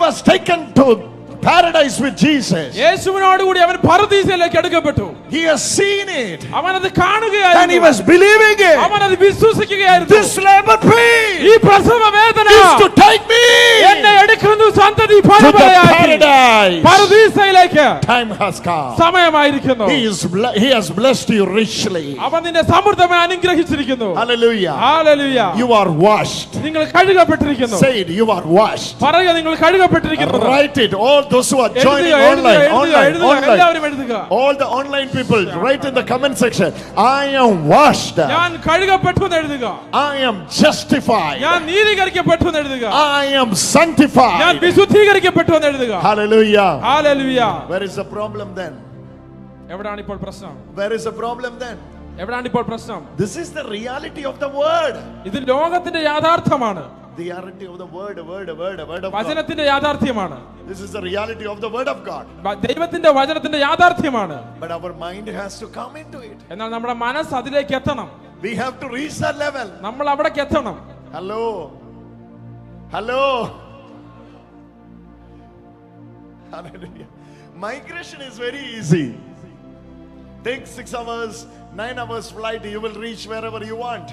was taken to paradise with Jesus. യേശുവിനോടുകൂടി അവൻ പരദീസയിലേക്ക് എടുക്കപ്പെട്ടു. He has seen it. അവനത് കാണുകയായിരുന്നു. And he was believing it. അവനത് വിശ്വസിക്കുകയായിരുന്നു. This labor pain ഈ പ്രസവ വേദന is to take me എന്നെ എടുക്കുന്നു സന്തതി to the പരമ്പരയാക്കി paradise. പരദീസയിലേക്ക് Time has come. സമയമായിരിക്കുന്നു. He has blessed you richly. അവൻ നിന്നെ സമൃദ്ധമായി അനുഗ്രഹിച്ചിരിക്കുന്നു. Hallelujah. Hallelujah. You are washed. നിങ്ങൾ കഴുകപ്പെട്ടിരിക്കുന്നു. Say it, you are washed. പറയുക നിങ്ങൾ കഴുകപ്പെട്ടിരിക്കുന്നു. Write it. All those who are joining online. എല്ലാവരും എഴുതുക. All the online people, write in the comment section, I am washed. ഞാൻ കഴുകപ്പെട്ടു എന്ന് എഴുതുക. I am justified. ഞാൻ നീതീകരിക്കപ്പെട്ടു എന്ന് എഴുതുക. I am sanctified. ഞാൻ വിശുദ്ധീകരിക്കപ്പെട്ടു എന്ന് എഴുതുക. Hallelujah. Hallelujah. Where is the problem then? എവിടാണ് ഇപ്പോൾ പ്രശ്നം? Where is the problem then? എവിടാണ് ഇപ്പോൾ പ്രശ്നം? This is the reality of the word. ഇത് ലോകത്തിന്റെ യാഥാർത്ഥ്യമാണ്. The reality of the word of God. വചനത്തിന്റെ യാഥാർത്ഥ്യമാണ്. This is the reality of the word of God. ദൈവത്തിന്റെ വചനത്തിന്റെ യാഥാർത്ഥ്യമാണ്. But our mind has to come into it. എന്നാൽ നമ്മുടെ മനസ്സ് അതിലേക്ക് എത്തണം. We have to reach that level. നമ്മൾ അവിടേക്ക് എത്തണം. Hello. Hallelujah. Migration is very easy. Take 6 hours, 9 hours flight, you will reach wherever you want.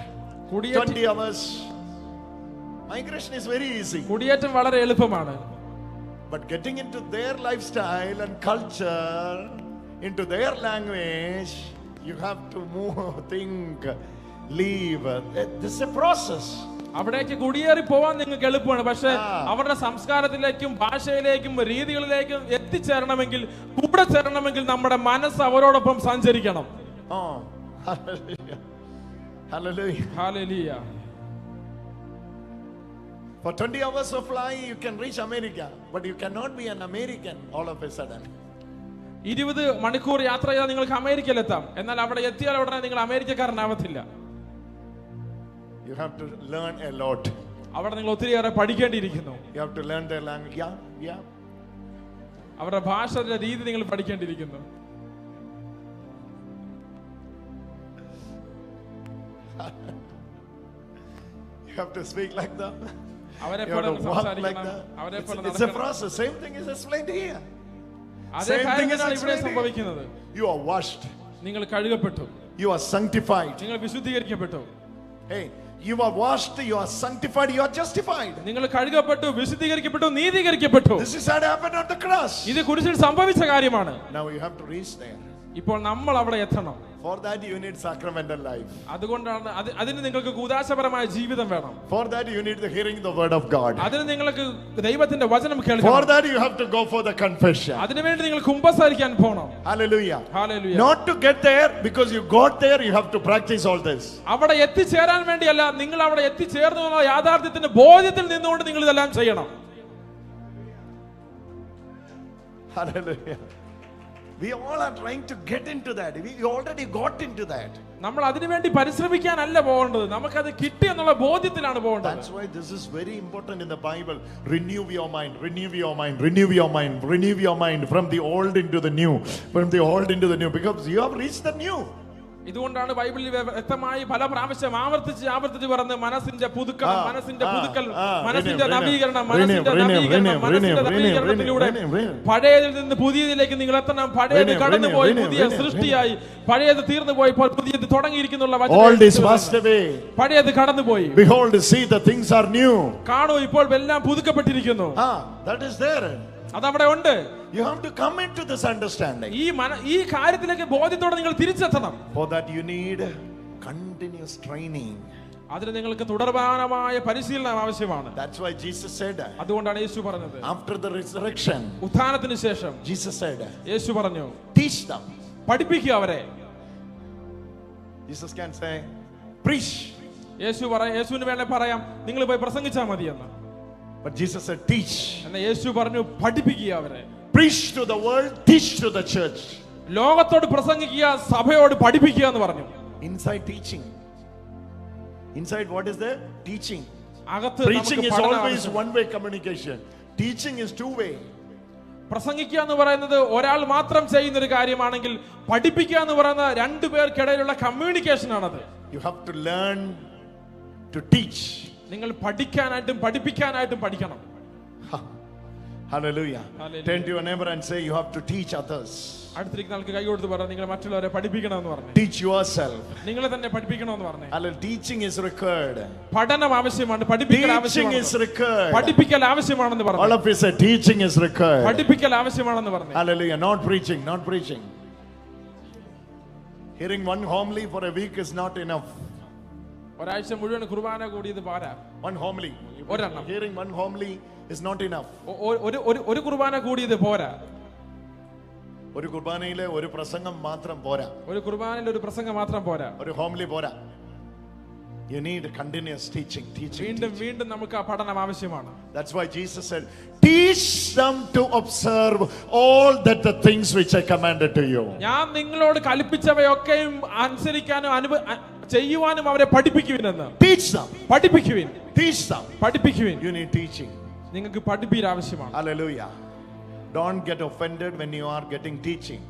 20 hours. Migration is very easy. കുടിയേറ്റം വളരെ എളുപ്പമാണ്. But getting into their lifestyle and culture, into their language, you have to move, think, live. This is a process. അവിടേക്ക് കുടിയേറി പോവാൻ നിങ്ങൾക്ക് എളുപ്പമാണ്. പക്ഷെ അവരുടെ സംസ്കാരത്തിലേക്കും ഭാഷയിലേക്കും രീതികളിലേക്കും എത്തിച്ചേരണമെങ്കിൽ, കൂടെ ചേരണമെങ്കിൽ നമ്മുടെ മനസ്സ് അവരോടൊപ്പം സഞ്ചരിക്കണം. Hallelujah. For 20 hours of flying, you can reach America, but you cannot be an American all of a sudden. 20 മണിക്കൂർ യാത്ര ചെയ്താൽ നിങ്ങൾക്ക് അമേരിക്കയിലെത്താം. എന്നാൽ അവിടെ എത്തിയാൽ ഉടനെ നിങ്ങൾ അമേരിക്കക്കാരനാവത്തില്ല. You have to learn a lot. അവിടെ നിങ്ങൾ ഒത്തിരിയേറെ പഠിക്കേണ്ടിയിരിക്കുന്നു. You have to learn their language. Yeah. അവരുടെ ഭാഷയുടെ രീതി നിങ്ങൾ പഠിക്കേണ്ടിയിരിക്കുന്നു. You have to speak like that. അവരെ You have പോലെ to walk like സംസാരിക്കണം. that. അവരെ പോലെ It's a process. Same thing is explained here. അതേ Same thing is കാര്യമാണ് ഇവിടെ explained സംഭവിക്കുന്നത്. here. You are washed. നിങ്ങൾ കഴുകപ്പെട്ടു. You are sanctified. നിങ്ങൾ വിശുദ്ധീകരിക്കപ്പെട്ടു. Hey, you are washed, you are sanctified, you are justified. നിങ്ങൾ കഴുകപ്പെട്ടു, വിശുദ്ധീകരിക്കപ്പെട്ടു, നീതീകരിക്കപ്പെട്ടു. This is what happened on the cross. ഇത് കുരിശിൽ സംഭവിച്ച കാര്യമാണ്. Now you have to reach there. ഇപ്പോൾ നമ്മൾ അവിടെ എത്തണം. For that you need sacramental life. അതുകൊണ്ടാണ് അതിന് നിങ്ങൾക്ക് കൂദാശപരമായ ജീവിതം വേണം. For that you need the hearing the word of God. അതിന് നിങ്ങൾക്ക് ദൈവത്തിന്റെ വചനം കേൾക്കണം. For that you have to go for the confession. അതിനുവേണ്ടി നിങ്ങൾ കുമ്പസാരിക്കാൻ പോകണം. Hallelujah. Hallelujah. Not to get there because you got there, you have to practice all this. അവിടെ എത്തിച്ചേരാൻ വേണ്ടിയല്ല, നിങ്ങൾ അവിടെ എത്തിച്ചേർന്നു എന്ന യാഥാർത്ഥ്യത്തിന്റെ ബോധ്യത്തിൽ നിന്നുകൊണ്ട് നിങ്ങൾ ഇതെല്ലാം ചെയ്യണം. Hallelujah. We all are trying to get into that. We already got into that. നമ്മൾ അതിനുവേണ്ടി പരിശ്രമിക്കാനല്ല പോകേണ്ടത്, നമുക്കത് കിട്ടി എന്നുള്ള ബോധ്യത്തിലാണ് പോകേണ്ടത്. That's why this is very important in the Bible. Renew your mind, renew your mind, renew your mind, renew your mind from the old into the new, from the old into the new, because you have reached the new. ഇതുകൊണ്ടാണ് ബൈബിളിൽ വ്യക്തമായി പല പ്രാവശ്യം ആവർത്തിച്ച് പറഞ്ഞ് മനസ്സിന്റെ പുതുക്കൽ, മനസ്സിന്റെ നവീകരണത്തിലൂടെ പഴയതിൽ നിന്ന് പുതിയതിലേക്ക് നിങ്ങൾ എത്തണം. പഴയത് കടന്നുപോയി പുതിയ സൃഷ്ടിയായി, പഴയത് തീർന്നുപോയി പുതിയത് തുടങ്ങിയിരിക്കുന്നുള്ള പഴയത് കടന്നുപോയി. Behold, see, the things are new. കാണൂ, ഇപ്പോൾ എല്ലാം പുതുക്കപ്പെട്ടിരിക്കുന്നു. That is there. അതവിടെ ഉണ്ട്. You have to come into this understanding. ഈ കാര്യത്തിലേക്ക് ബോധ്യത്തോടെ നിങ്ങൾ തിരിച്ചെത്തണം. For that you need continuous training. അതിന് നിങ്ങൾക്ക് തുടർമാനമായ പരിശീലനം ആവശ്യമാണ്. That's why Jesus said. അതുകൊണ്ടാണ് യേശു പറഞ്ഞത്. After the resurrection, ഉത്ഥാനത്തിന് ശേഷം Jesus said, യേശു പറഞ്ഞു, teach them. പഠിപ്പിക്കുക അവരെ. Jesus can say, preach. യേശുവിന് വേണേ പറയാം, നിങ്ങൾ പോയി പ്രസംഗിച്ചാൽ മതി എന്ന്. But Jesus said, teach. എന്നാ യേശു പറഞ്ഞു, പഠിപ്പിക്കുക അവരെ. Preach to the world, teach to the church. ലോകത്തോട് പ്രസംഗിക്കുക, സഭയോട് പഠിപ്പിക്കുക എന്ന് പറഞ്ഞു. Inside teaching. Inside what is there? Teaching. അകത്ത് preaching is always one way communication. Teaching is two way. പ്രസംഗിക്കുക എന്ന് പറയുന്നത് ഒരാൾ മാത്രം ചെയ്യുന്ന ഒരു കാര്യമാണെങ്കിൽ, പഠിപ്പിക്കുക എന്ന് പറയുന്ന രണ്ടു പേർക്കിടയിലുള്ള കമ്മ്യൂണിക്കേഷൻ ആണത്. You have to learn to teach. നിങ്ങൾ പഠിക്കാനായിട്ടും പഠിപ്പിക്കാനായിട്ടും പഠിക്കണം. Hallelujah. Hallelujah. Turn to your neighbor and say, you have to teach others. അടുത്തിരിക്കുന്ന ആൾക്ക് കൈ കൊടുത്ത് പറ, നിങ്ങൾ മറ്റുള്ളവരെ പഠിപ്പിക്കണമെന്ന് പറഞ്ഞു. Teach yourself. നിങ്ങളെ തന്നെ പഠിപ്പിക്കണമെന്ന് പറഞ്ഞു. Hallelujah. Teaching is required. പഠനം ആവശ്യമാണ്, പഠിപ്പിക്കൽ Teaching ആവശ്യമാണ്. is required. പഠിപ്പിക്കൽ ആവശ്യമാണെന്ന് പറഞ്ഞു. All of you say, teaching is required. പഠിപ്പിക്കൽ ആവശ്യമാണെന്ന് പറഞ്ഞു. Hallelujah. Not preaching, not preaching. Hearing one homily for a week is not enough. ഒരാഴ്ച മുഴുവൻ കുർബാന കൂടിയത് പോരാ. One homily. ഒരെണ്ണം. Hearing one homily is not enough. ഒരു കുർബാന കൂടിയത് പോരാ. ഒരു കുർബാനയിലെ ഒരു പ്രസംഗം മാത്രം പോരാ. ഒരു കുർബാനയിൽ ഒരു പ്രസംഗം മാത്രം പോരാ. ഒരു ഹോംലി പോരാ. You need continuous teaching. വീണ്ടും നമുക്ക് ആ പഠനം ആവശ്യമാണ്. That's why Jesus said, teach them to observe all that the things which I commanded to you. ഞാൻ നിങ്ങളോട് കൽപ്പിച്ചവയൊക്കെയും അനുസരിക്കാനും ചെയ്യുവാനും അവരെ പഠിപ്പിക്കുവിനെന്ന്. Teach them. പഠിപ്പിക്കുവിൻ. Teach them. പഠിപ്പിക്കുവിൻ. You need teaching. നിങ്ങൾക്ക് പഠിപ്പീർ ആവശ്യമാണ്. Hallelujah. Don't get offended when you are getting teaching.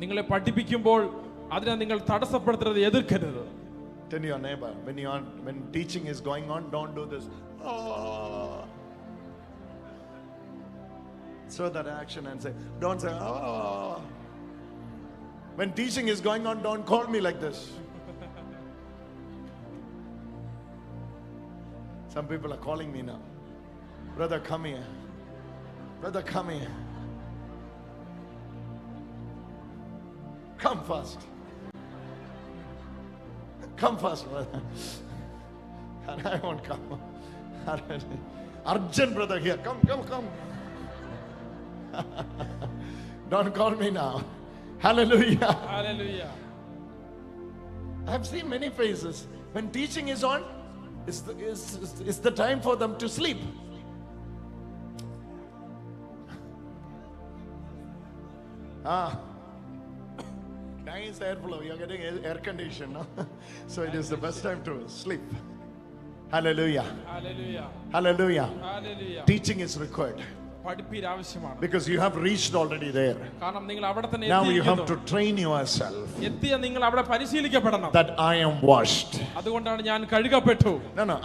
നിങ്ങളെ പഠിപ്പിക്കുമ്പോൾ അതിനെ നിങ്ങൾ തടസ്സപ്പെടുത്തരുത്, എതിർക്കരുത്. Tell your neighbor, when teaching is going on, don't do this. Oh. Show that action and say, don't say, oh. When teaching is going on, don't call me like this. Some people are calling me now. Brother, come here. Brother, come here. Come fast. Come fast, brother. And I won't come. Arjun, brother, here. Come. Don't call me now. Hallelujah. Hallelujah. I have seen many faces. When teaching is on, it's the time for them to sleep. Nice airflow. You're getting air condition, no? So it is the best time to sleep. Hallelujah. Hallelujah. Hallelujah. Hallelujah. Teaching is required. പഠിപ്പീർ ആവശ്യമാണ്. Because you have reached already there. കാരണം നിങ്ങൾ അവിടെ തന്നെ Now you have എത്തിയിരിക്കുന്നു. to train yourself എത്തിയ നിങ്ങൾ അവിടെ പരിശീലിക്കപ്പെടണം. that I am washed. അതുകൊണ്ടാണ് ഞാൻ കഴുകപ്പെട്ടു. No.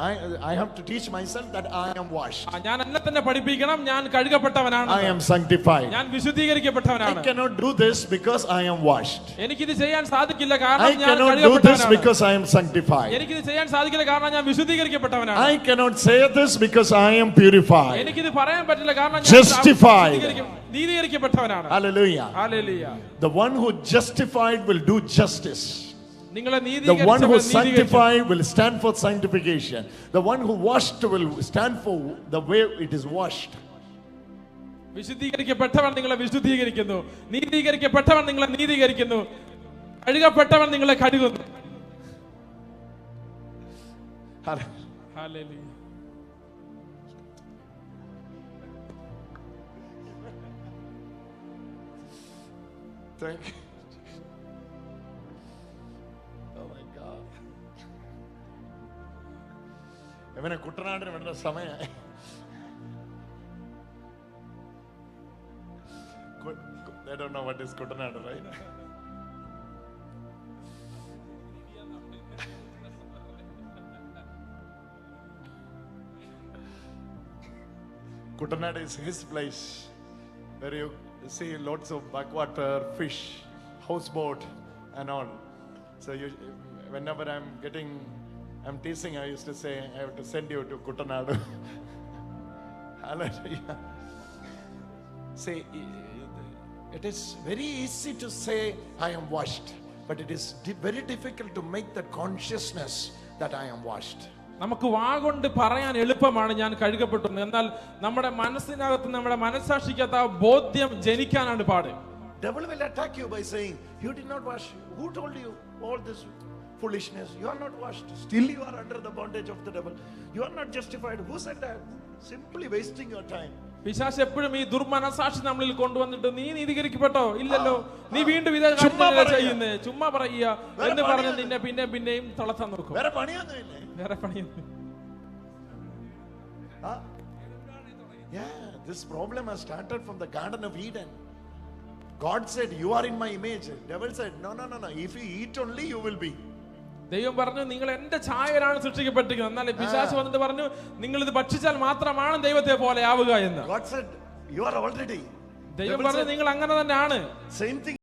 I have to teach myself that I am washed. ഞാൻ എന്നെ തന്നെ പഠിപ്പിക്കണം, ഞാൻ കഴുകപ്പെട്ടവനാണ്. I am sanctified. ഞാൻ വിശുദ്ധീകരിക്കപ്പെട്ടവനാണ്. I cannot do this because I am washed. എനിക്കിത് ചെയ്യാൻ സാധിക്കില്ല I കാരണം ഞാൻ cannot do this കഴുകപ്പെട്ടവനാണ്. because I am sanctified. എനിക്കിത് ചെയ്യാൻ സാധിക്കില്ല കാരണം ഞാൻ വിശുദ്ധീകരിക്കപ്പെട്ടവനാണ്. I cannot say this because I am purified. എനിക്കിത് പറയാൻ പറ്റില്ല കാരണം ഞാൻ Justified. നീതീകരിക്കപ്പെട്ടവനാണ്. Hallelujah. Hallelujah. The one who justified will do justice. നിങ്ങളെ The one who sanctified will stand for sanctification. The one who washed will stand for the way it is washed. വിശുദ്ധീകരിക്കപ്പെട്ടവൻ നിങ്ങളെ വിശുദ്ധീകരിക്കുന്നു, നീതീകരിക്കപ്പെട്ടവൻ നിങ്ങളെ നീതീകരിക്കുന്നു, കഴുകപ്പെട്ടവൻ നിങ്ങളെ കഴുകുന്നു. Hallelujah. Thank you. Oh my God. ഇവനെ കുട്ടനാടിന് വേണ്ട സമയമായി. They don't know what is Kuttanad, right? Kutanad is his place where you see lots of backwater fish, houseboat and all. So whenever I'm teasing, I used to say, I have to send you to Kutanad. Hallelujah. See, it is very easy to say I am washed, but it is very difficult to make that consciousness that I am washed. നമുക്ക് വാഗൊണ്ട് പറയാൻ എളുപ്പമാണ് ഞാൻ കഴുകപ്പെട്ടു, എന്നാൽ നമ്മുടെ മനസ്സിനകത്ത് നമ്മുടെ മനസ്സാക്ഷിക്കകത്ത് ആ ബോധ്യം ജനിക്കാനാണ് പാട്. Devil will attack you by saying, you did not wash. Who told you all this foolishness? You are not washed. Still you are under the bondage of the devil. You are not justified. Who said that? Simply wasting your time. പിശാച് എപ്പോഴും ഈ ദുർമനസാക്ഷി നമ്മളിൽ കൊണ്ടുവന്നിട്ട് നീ നീതീകരിക്കപ്പെട്ടോ ഇല്ലല്ലോ, നീ വീണ്ടും ഇതേ ചെയ്യുന്നേ, ചുമ്മാ പറയുക എന്ന് പറഞ്ഞ് നിന്നെ പിന്നെയും തളർത്താൻ നോക്കും. വേറെ പണിയൊന്നുമില്ലേ? വേറെ പണിയൊന്നും. Yeah, this problem has started from the Garden of Eden. God said, you are in my image. Devil said, no. If you eat only, you will be. ദൈവം പറഞ്ഞു നിങ്ങൾ എന്റെ ഛായയിലാണ് സൃഷ്ടിക്കപ്പെട്ടിരിക്കുന്നത്, എന്നാൽ പിശാച് വന്നിട്ട് പറഞ്ഞു നിങ്ങൾ ഇത് ഭക്ഷിച്ചാൽ മാത്രമാണ് ദൈവത്തെ പോലെ ആവുക എന്ന്. God said, You are already. ദൈവം പറഞ്ഞു നിങ്ങൾ അങ്ങനെ തന്നെയാണ്. Same thing